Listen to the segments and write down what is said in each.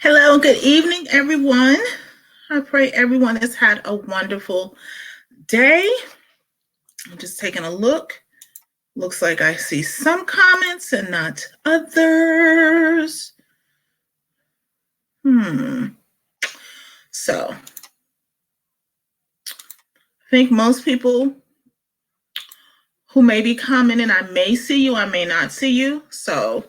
Hello and good evening, everyone. I pray everyone has had a wonderful day. I'm just taking a look. Looks like I see some comments and not others. So, I think most people who may be commenting, I may see you, I may not see you. So,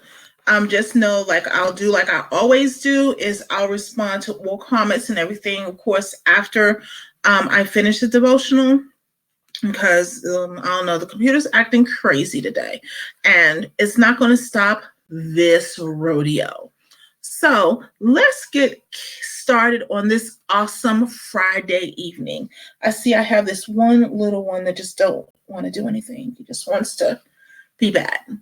just know, like I'll do, like I always do, is I'll respond to all comments and everything, of course, after I finish the devotional, because I don't know, the computer's acting crazy today, and it's not going to stop this rodeo. So let's get started on this awesome Friday evening. I see I have this one little one that just don't want to do anything. He just wants to be bad. No.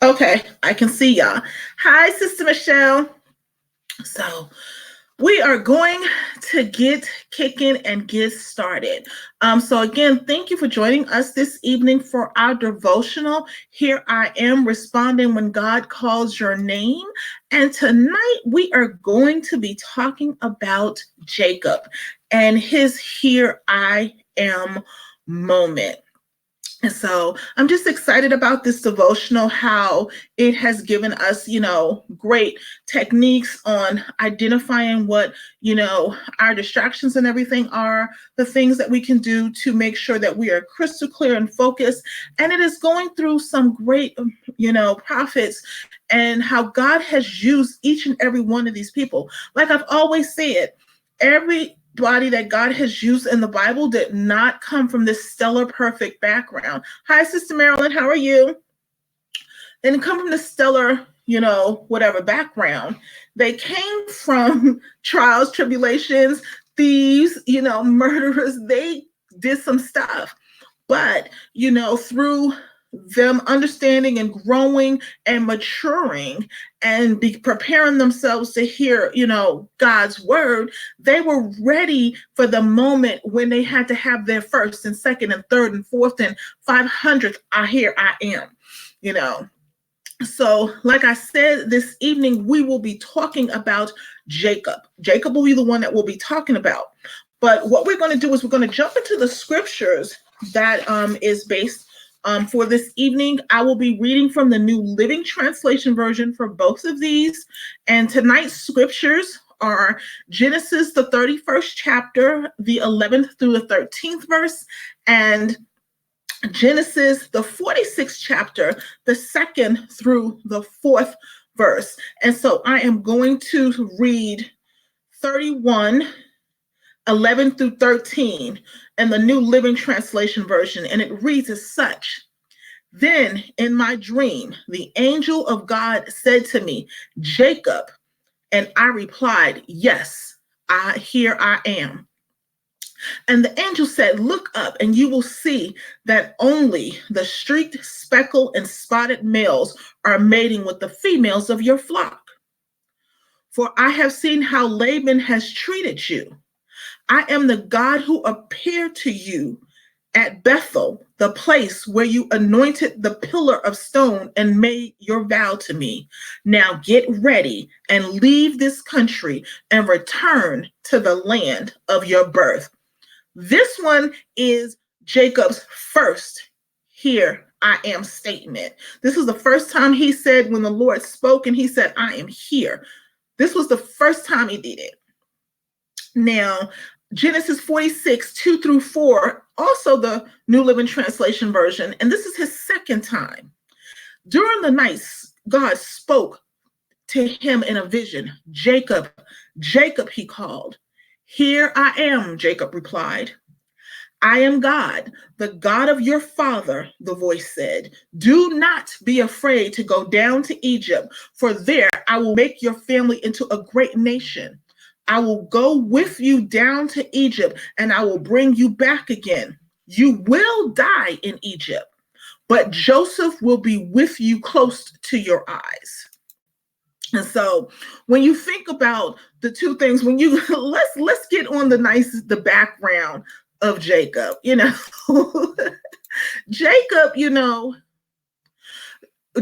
Okay, I can see y'all. Hi, Sister Michelle. So we are going to get kicking and get started. So again, thank you for joining us this evening for our devotional. Here I am responding when God calls your name. And tonight we are going to be talking about Jacob and his here I am moment. And so I'm just excited about this devotional, how it has given us, great techniques on identifying what, our distractions and everything are, the things that we can do to make sure that we are crystal clear and focused. And it is going through some great, prophets and how God has used each and every one of these people. Like I've always said, everybody that God has used in the Bible did not come from this stellar, perfect background. Hi, Sister Marilyn, how are you? They didn't come from the stellar, whatever background. They came from trials, tribulations, thieves, murderers. They did some stuff. But, through them understanding and growing and maturing and be preparing themselves to hear, God's word, they were ready for the moment when they had to have their first and second and third and fourth and 500th, here I am, So, like I said, this evening we will be talking about Jacob. Jacob will be the one that we'll be talking about. But what we're going to do is we're going to jump into the scriptures that is based for this evening. I will be reading from the New Living Translation version for both of these. And tonight's scriptures are Genesis, the 31st chapter, the 11th through the 13th verse, and Genesis, the 46th chapter, the 2nd through the 4th verse. And so I am going to read 31, 11 through 13 in the New Living Translation version, and it reads as such. Then in my dream, the angel of God said to me, Jacob, and I replied, yes, here I am. And the angel said, look up and you will see that only the streaked, speckled, and spotted males are mating with the females of your flock. For I have seen how Laban has treated you. I am the God who appeared to you at Bethel, the place where you anointed the pillar of stone and made your vow to me. Now get ready and leave this country and return to the land of your birth. This one is Jacob's first here I am statement. This was the first time he said, when the Lord spoke and he said, I am here. This was the first time he did it. Now, Genesis 46, 2 through 4, also the New Living Translation version, and this is his second time. During the night, God spoke to him in a vision. Jacob, Jacob, he called. Here I am, Jacob replied. I am God, the God of your father, the voice said. Do not be afraid to go down to Egypt, for there I will make your family into a great nation. I will go with you down to Egypt, and I will bring you back again. You will die in Egypt, but Joseph will be with you close to your eyes. And so when you think about the two things, when you let's get on the background of Jacob, Jacob,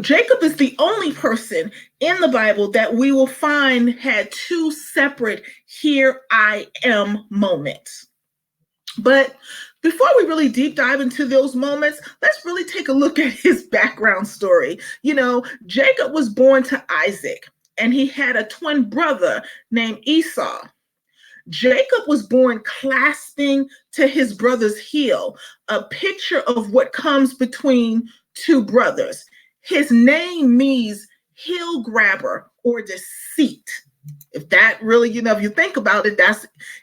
Jacob is the only person in the Bible that we will find had two separate "here I am" moments. But before we really deep dive into those moments, let's really take a look at his background story. Jacob was born to Isaac, and he had a twin brother named Esau. Jacob was born clasping to his brother's heel, a picture of what comes between two brothers. His name means heel grabber or deceit. If that really, if you think about it,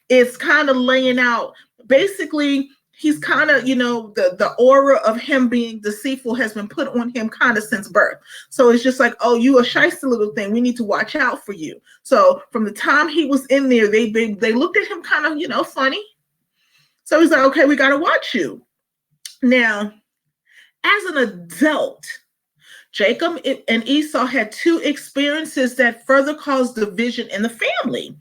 it's kind of laying out. Basically, he's kind of, the aura of him being deceitful has been put on him kind of since birth. So it's just like, oh, you a shyster little thing. We need to watch out for you. So from the time he was in there, they looked at him kind of, funny. So he's like, okay, we got to watch you. Now, as an adult, Jacob and Esau had two experiences that further caused division in the family.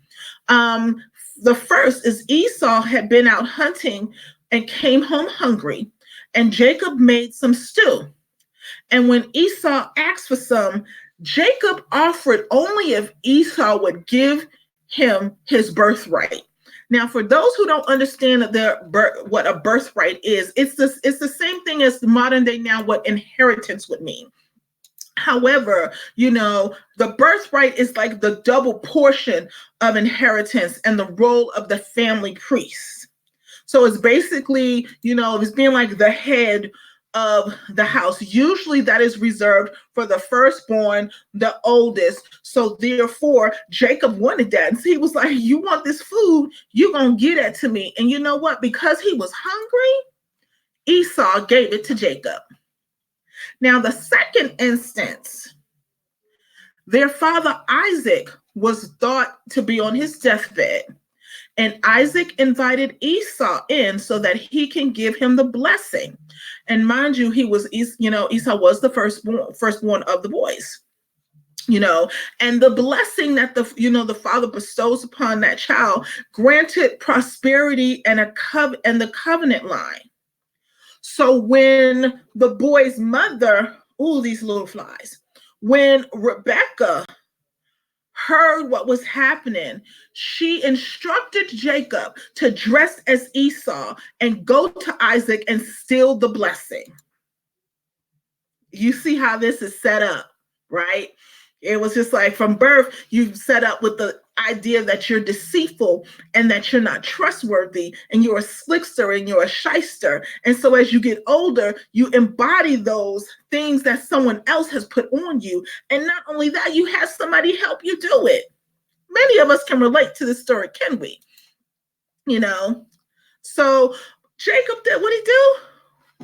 The first is Esau had been out hunting and came home hungry, and Jacob made some stew. And when Esau asked for some, Jacob offered only if Esau would give him his birthright. Now, for those who don't understand what a birthright is, it's the same thing as the modern day now what inheritance would mean. However, the birthright is like the double portion of inheritance and the role of the family priest. So it's basically, it's being like the head of the house. Usually that is reserved for the firstborn, the oldest. So therefore, Jacob wanted that. And so he was like, you want this food, you're going to get it to me. And you know what? Because he was hungry, Esau gave it to Jacob. Now, the second instance, their father Isaac was thought to be on his deathbed, and Isaac invited Esau in so that he can give him the blessing. And mind you, Esau was the firstborn of the boys. And the blessing that the father bestows upon that child granted prosperity and the covenant line. So when the boy's mother, these little flies, when Rebecca heard what was happening, she instructed Jacob to dress as Esau and go to Isaac and steal the blessing. You see how this is set up, right? It was just like from birth, you set up with the idea that you're deceitful and that you're not trustworthy and you're a slickster and you're a shyster. And so as you get older, you embody those things that someone else has put on you. And not only that, you have somebody help you do it. Many of us can relate to this story, can we? So Jacob did what he do.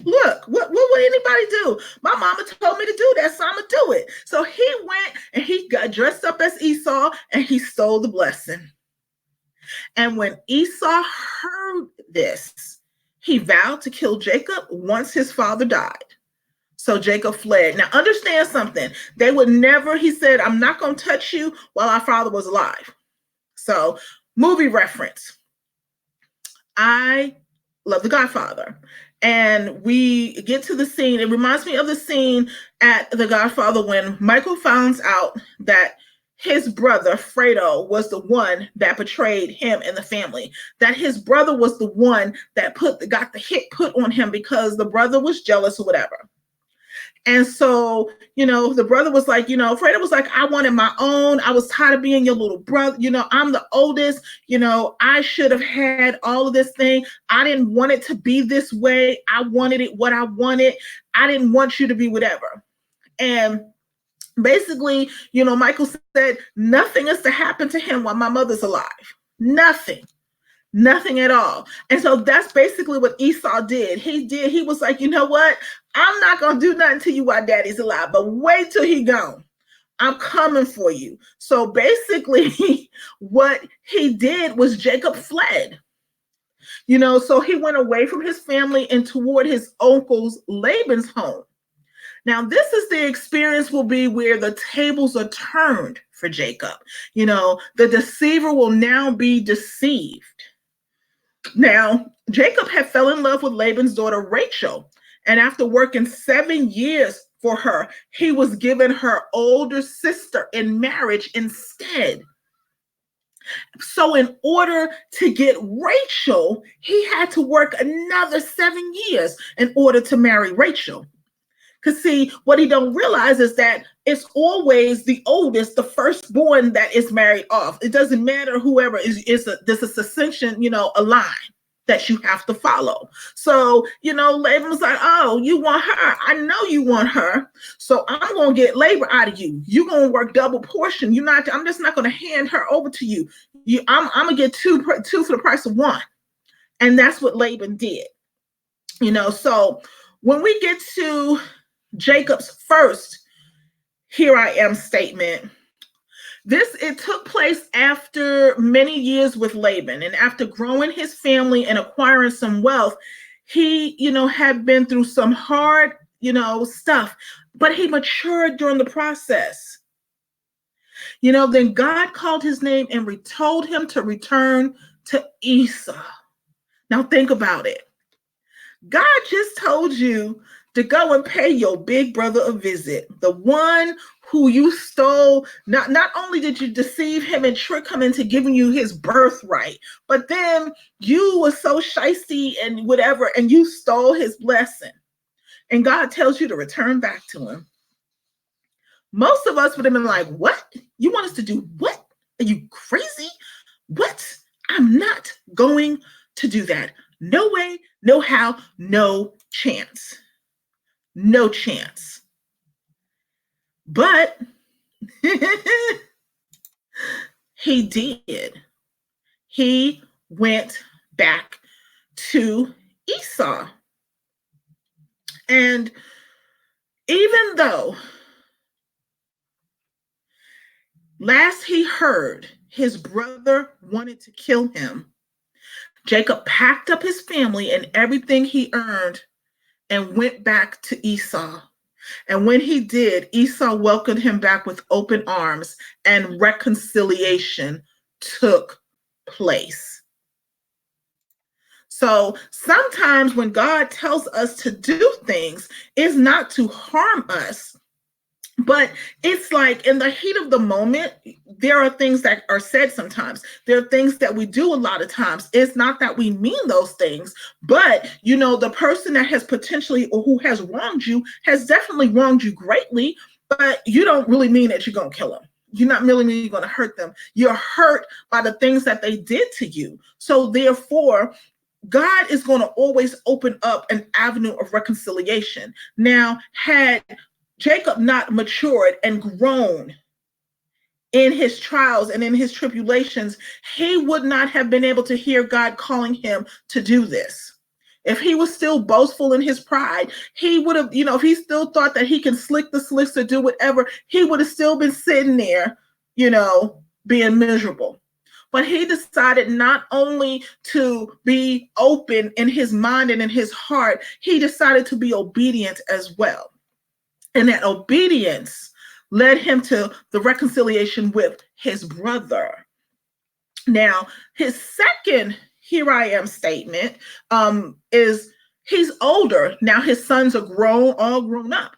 Look, what would anybody do? My mama told me to do that, so I'm gonna do it. So he went and he got dressed up as Esau and he stole the blessing. And when Esau heard this, he vowed to kill Jacob once his father died. So Jacob fled. Now understand something. They would never, he said, I'm not gonna touch you while our father was alive. So movie reference. I love The Godfather. And we get to the scene. It reminds me of the scene at The Godfather when Michael finds out that his brother, Fredo, was the one that betrayed him and the family. That his brother was the one that got the hit put on him because the brother was jealous or whatever. And so, the brother was like, Fredo was like, I wanted my own. I was tired of being your little brother. I'm the oldest. I should have had all of this thing. I didn't want it to be this way. I wanted it what I wanted. I didn't want you to be whatever. And basically, Michael said, nothing is to happen to him while my mother's alive. Nothing at all. And so that's basically what Esau did. He was like, you know what? I'm not going to do nothing to you while daddy's alive, but wait till he gone. I'm coming for you. So basically what he did was Jacob fled. So he went away from his family and toward his uncle's Laban's home. Now, this is the experience will be where the tables are turned for Jacob. The deceiver will now be deceived. Now, Jacob had fell in love with Laban's daughter, Rachel. And after working 7 years for her. He was giving her older sister in marriage instead. So in order to get Rachel, he had to work another 7 years in order to marry Rachel. Because see, what he don't realize is that it's always the oldest, the firstborn that is married off. It doesn't matter whoever there's a succession, a line that you have to follow. So, Laban was like, oh, you want her. I know you want her. So I'm going to get labor out of you. You're going to work double portion. I'm just not going to hand her over to you. I'm going to get two for the price of one. And that's what Laban did. So when we get to Jacob's first "here I am" statement, it took place after many years with Laban, and after growing his family and acquiring some wealth, he, had been through some hard, stuff, but he matured during the process. Then God called his name and told him to return to Esau. Now think about it. God just told you to go and pay your big brother a visit, the one who you stole. Not only did you deceive him and trick him into giving you his birthright, but then you were so shysty and whatever, and you stole his blessing. And God tells you to return back to him. Most of us would have been like, what? You want us to do what? Are you crazy? What? I'm not going to do that. No way, no how, no chance. No chance. But he did. He went back to Esau. And even though last he heard his brother wanted to kill him, Jacob packed up his family and everything he earned and went back to Esau. And when he did, Esau welcomed him back with open arms, and reconciliation took place. So sometimes when God tells us to do things, it's not to harm us, but it's like in the heat of the moment, there are things that are said sometimes. There are things that we do a lot of times. It's not that we mean those things, but the person that has potentially or who has wronged you has definitely wronged you greatly, but you don't really mean that you're going to kill them. You're not really mean you're going to hurt them. You're hurt by the things that they did to you. So therefore, God is going to always open up an avenue of reconciliation. Now, had Jacob not matured and grown in his trials and in his tribulations, he would not have been able to hear God calling him to do this. If he was still boastful in his pride, he would have, if he still thought that he can slick the slicks or do whatever, he would have still been sitting there, being miserable. But he decided not only to be open in his mind and in his heart, he decided to be obedient as well. And that obedience led him to the reconciliation with his brother. Now, his second "here I am" statement is he's older. Now his sons are all grown up.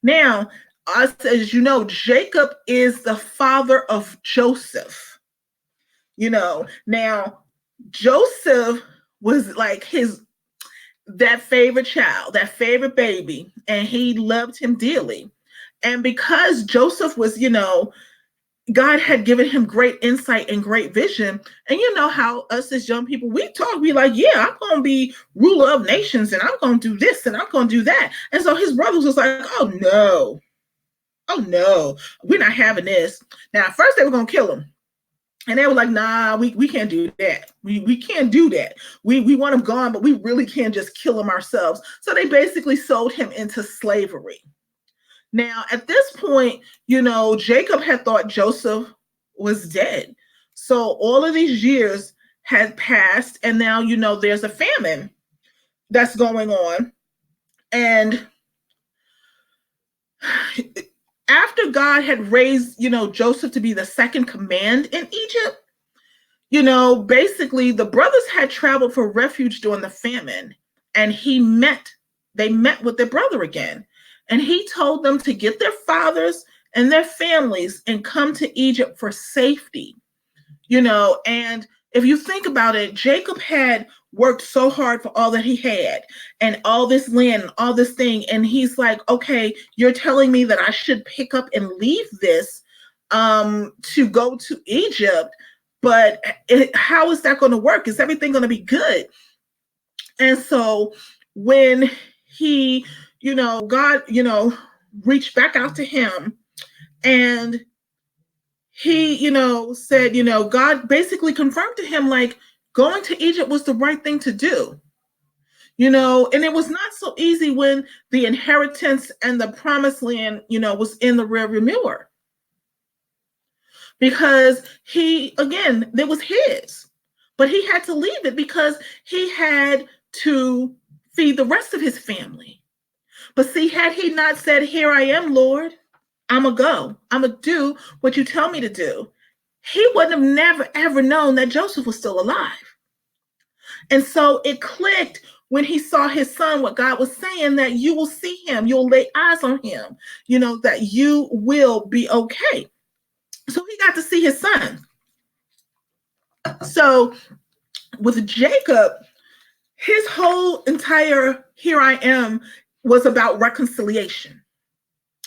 Now, as you know, Jacob is the father of Joseph. Now Joseph was like that favorite child, that favorite baby, and he loved him dearly. And because Joseph was, God had given him great insight and great vision. And you know how us as young people, we like, yeah, I'm going to be ruler of nations and I'm going to do this and I'm going to do that. And so his brothers was like, oh no, we're not having this. Now, at first they were going to kill him. And they were like, nah, we can't do that. We can't do that. We want him gone, but we really can't just kill him ourselves. So they basically sold him into slavery. Now, at this point, Jacob had thought Joseph was dead. So all of these years had passed, and now, there's a famine that's going on. And after God had raised, Joseph to be the second command in Egypt, basically the brothers had traveled for refuge during the famine, and they met with their brother again. And he told them to get their fathers and their families and come to Egypt for safety. And if you think about it, Jacob had worked so hard for all that he had and all this land and all this thing. And he's like, okay, you're telling me that I should pick up and leave this to go to Egypt. But how is that going to work? Is everything going to be good? And so when he, God, reached back out to him, and he, said, God basically confirmed to him, like, going to Egypt was the right thing to do. And it was not so easy when the inheritance and the promised land, was in the rearview mirror. Because it was his, but he had to leave it because he had to feed the rest of his family. But see, had he not said, here I am, Lord, I'm going to go, I'm going to do what you tell me to do, he wouldn't have never, ever known that Joseph was still alive. And so it clicked when he saw his son, what God was saying, that you will see him, you'll lay eyes on him, that you will be okay. So he got to see his son. So with Jacob, his whole entire here I am was about reconciliation.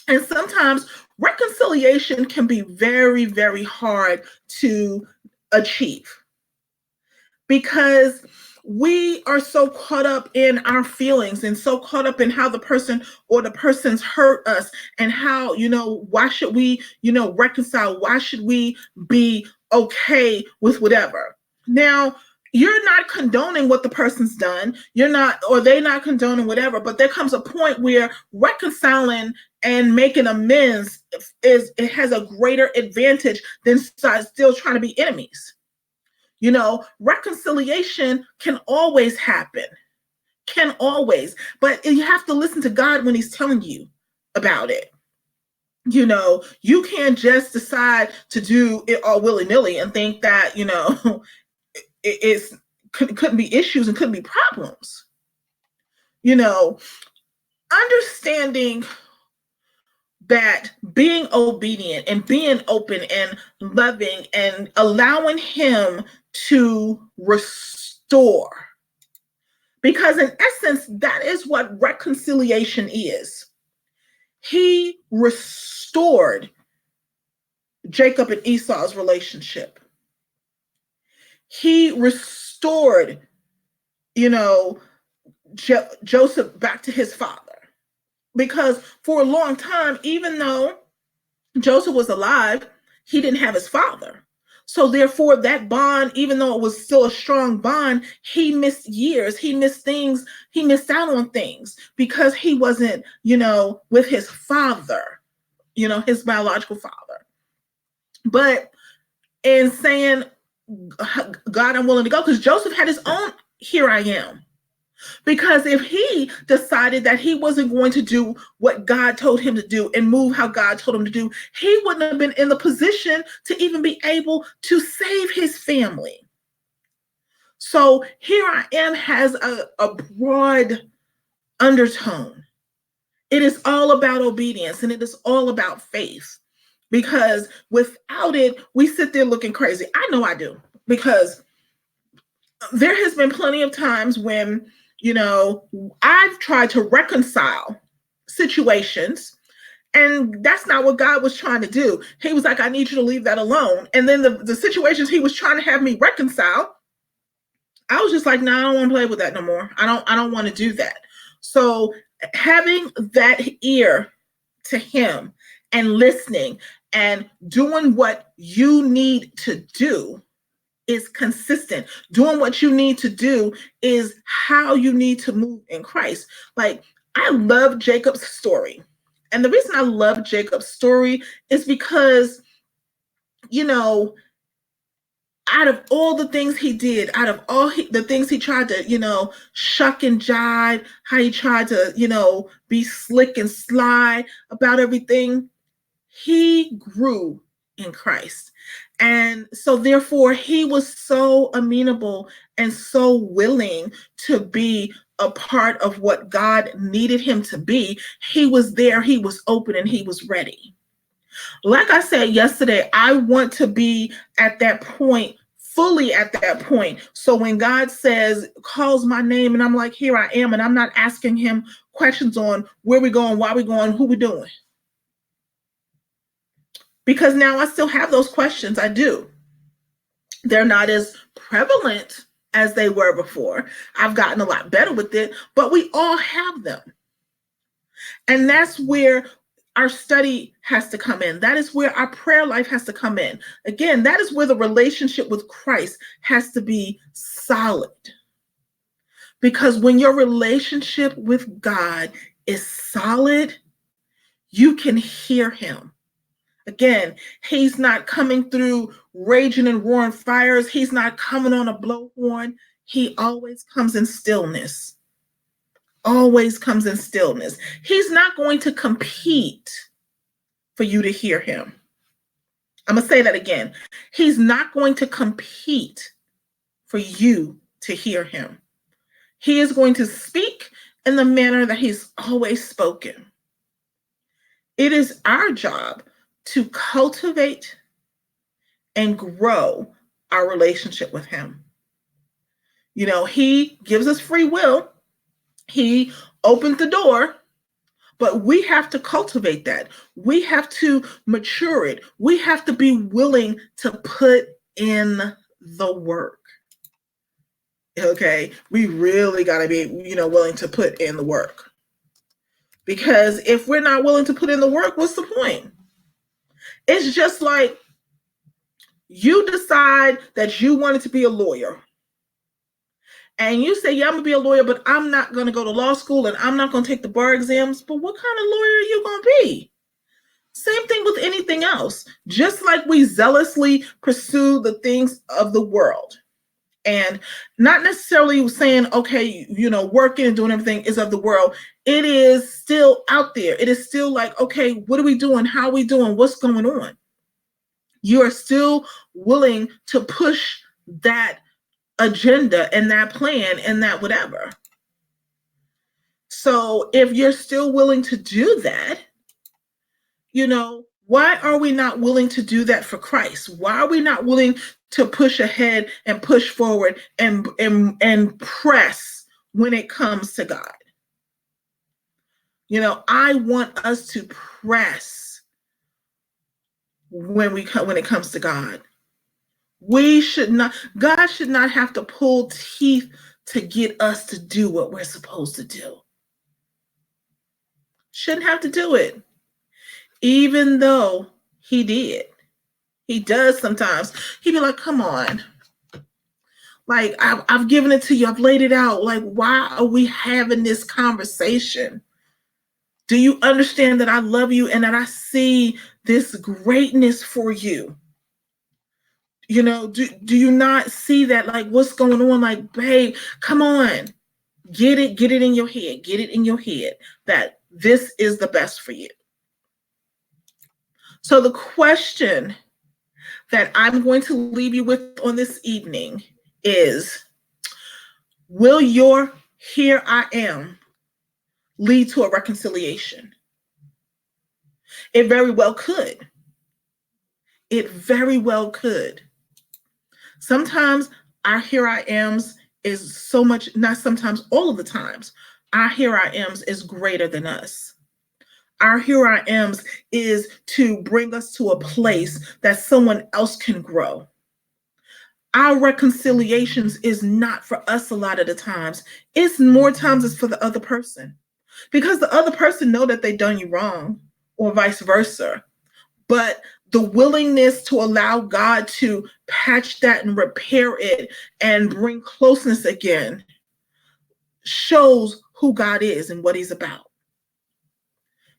And sometimes reconciliation can be very, very hard to achieve because we are so caught up in our feelings and so caught up in how the person or the person's hurt us and how, why should we, reconcile? Why should we be okay with whatever? Now, you're not condoning what the person's done. You're not, or they're not condoning whatever, but there comes a point where reconciling and making amends it has a greater advantage than still trying to be enemies. Reconciliation can always happen, but you have to listen to God when he's telling you about it. You can't just decide to do it all willy-nilly and think that, it couldn't be issues and couldn't be problems. Understanding that being obedient and being open and loving and allowing him to restore. Because in essence, that is what reconciliation is. He restored Jacob and Esau's relationship. He restored, Joseph back to his father. Because for a long time, even though Joseph was alive, he didn't have his father. So therefore, that bond, even though it was still a strong bond, he missed years, he missed things, he missed out on things because he wasn't, with his father, his biological father. But in saying, God, I'm willing to go, because Joseph had his own here I am. Because if he decided that he wasn't going to do what God told him to do and move how God told him to do, he wouldn't have been in the position to even be able to save his family. So here I am has a broad undertone. It is all about obedience and it is all about faith. Because without it, we sit there looking crazy. I know I do. Because there has been plenty of times when I've tried to reconcile situations, and that's not what God was trying to do. He was like, I need you to leave that alone. And then the situations he was trying to have me reconcile, I was just like, no, I don't want to play with that no more. I don't want to do that. So having that ear to him and listening and doing what you need to do is consistent. Doing what you need to do is how you need to move in Christ. Like, I love Jacob's story. And the reason I love Jacob's story is because, out of all the things he did, out of all the things he tried to, shuck and jive, how he tried to, be slick and sly about everything, he grew in Christ. And so therefore he was so amenable and so willing to be a part of what God needed him to be. He was there, he was open, and he was ready. Like I said yesterday, I want to be at that point, fully at that point. So when God says, calls my name, and I'm like, here I am, and I'm not asking him questions on where we going, why we going, who we doing. Because now I still have those questions. I do. They're not as prevalent as they were before. I've gotten a lot better with it, but we all have them. And that's where our study has to come in. That is where our prayer life has to come in. Again, that is where the relationship with Christ has to be solid. Because when your relationship with God is solid, you can hear him. Again, he's not coming through raging and roaring fires. He's not coming on a blowhorn. He always comes in stillness. Always comes in stillness. He's not going to compete for you to hear him. I'm going to say that again. He's not going to compete for you to hear him. He is going to speak in the manner that he's always spoken. It is our job to cultivate and grow our relationship with him. You know, he gives us free will. He opened the door, but we have to cultivate that. We have to mature it. We have to be willing to put in the work. Okay, we really got to be, willing to put in the work. Because if we're not willing to put in the work, what's the point? It's just like you decide that you wanted to be a lawyer. And you say, yeah, I'm going to be a lawyer, but I'm not going to go to law school and I'm not going to take the bar exams. But what kind of lawyer are you going to be? Same thing with anything else. Just like we zealously pursue the things of the world. And not necessarily saying, okay, working and doing everything is of the world. It is still out there. It is still like, okay, what are we doing? How are we doing? What's going on? You are still willing to push that agenda and that plan and that whatever. So if you're still willing to do that, why are we not willing to do that for Christ? Why are we not willing to push ahead and push forward and press when it comes to God? I want us to press when it comes to God. God should not have to pull teeth to get us to do what we're supposed to do. Shouldn't have to do it. Even though he did. He does sometimes. He'd be like, come on. Like, I've given it to you. I've laid it out. Like, why are we having this conversation? Do you understand that I love you and that I see this greatness for you? Do you not see that? Like, what's going on? Like, babe, come on. Get it in your head. Get it in your head that this is the best for you. So the question that I'm going to leave you with on this evening is, will your "here I am" lead to a reconciliation? It very well could. It very well could. Sometimes our "here I ams" is so much, not sometimes, all of the times, our "here I ams" is greater than us. Our "here I ams" is to bring us to a place that someone else can grow. Our reconciliations is not for us a lot of the times. It's more times it's for the other person. Because the other person know that they done you wrong, or vice versa. But the willingness to allow God to patch that and repair it and bring closeness again shows who God is and what he's about.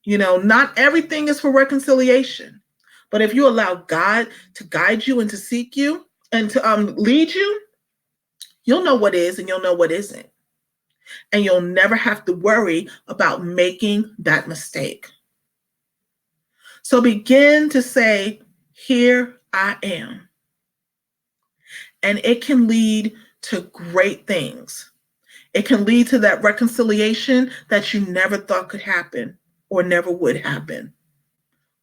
Not everything is for reconciliation. But if you allow God to guide you and to seek you and to lead you, you'll know what is and you'll know what isn't. And you'll never have to worry about making that mistake. So begin to say, here I am. And it can lead to great things. It can lead to that reconciliation that you never thought could happen or never would happen.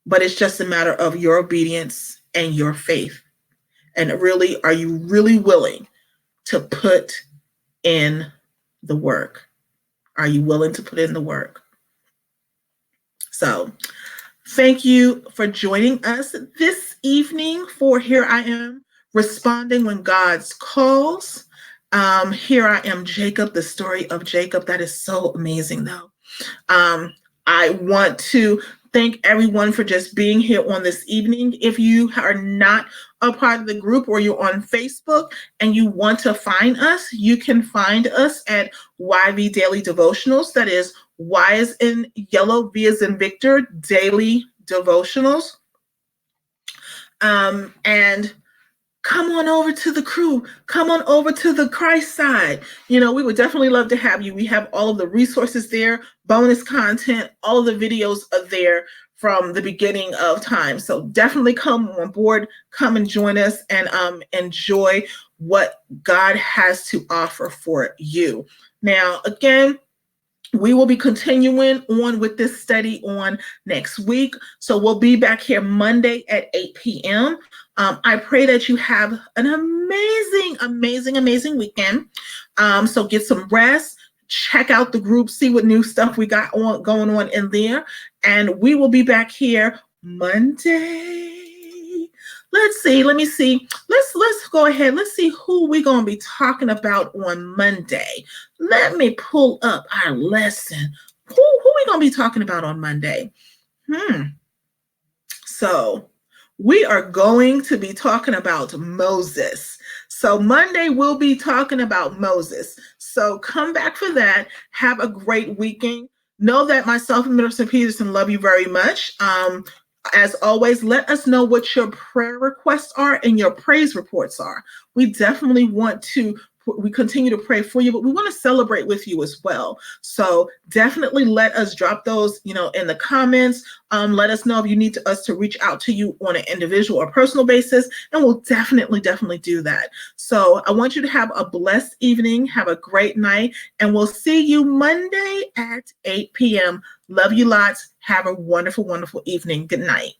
But it's just a matter of your obedience and your faith. And really, are you really willing to put in the work? Are you willing to put in the work? So thank you for joining us this evening for Here I Am, Responding When God Calls. Here I am, Jacob, the story of Jacob. That is so amazing, though. I want to thank everyone for just being here on this evening. If you are not a part of the group or you're on Facebook and you want to find us, you can find us at YV Daily Devotionals. That is Y as in yellow, V as in Victor, Daily Devotionals. And come on over to the crew. Come on over to the Christ side. We would definitely love to have you. We have all of the resources there, bonus content, all of the videos are there from the beginning of time. So definitely come on board, come and join us and enjoy what God has to offer for you. Now, again, we will be continuing on with this study on next week. So we'll be back here Monday at 8 p.m. I pray that you have an amazing weekend. So get some rest, check out the group, see what new stuff we got going on in there. And we will be back here Monday. Let's see. Let me see. Let's go ahead. Let's see who we're going to be talking about on Monday. Let me pull up our lesson. Who we going to be talking about on Monday? So we are going to be talking about Moses. So Monday we'll be talking about Moses. So come back for that. Have a great weekend. Know that myself and Minister Peterson love you very much. As always, let us know what your prayer requests are and your praise reports are. We definitely we continue to pray for you, but we want to celebrate with you as well. So definitely let us drop those, in the comments. Let us know if you need us to reach out to you on an individual or personal basis, and we'll definitely do that. So I want you to have a blessed evening, have a great night, and we'll see you Monday at 8 p.m. Love you lots. Have a wonderful evening. Good night.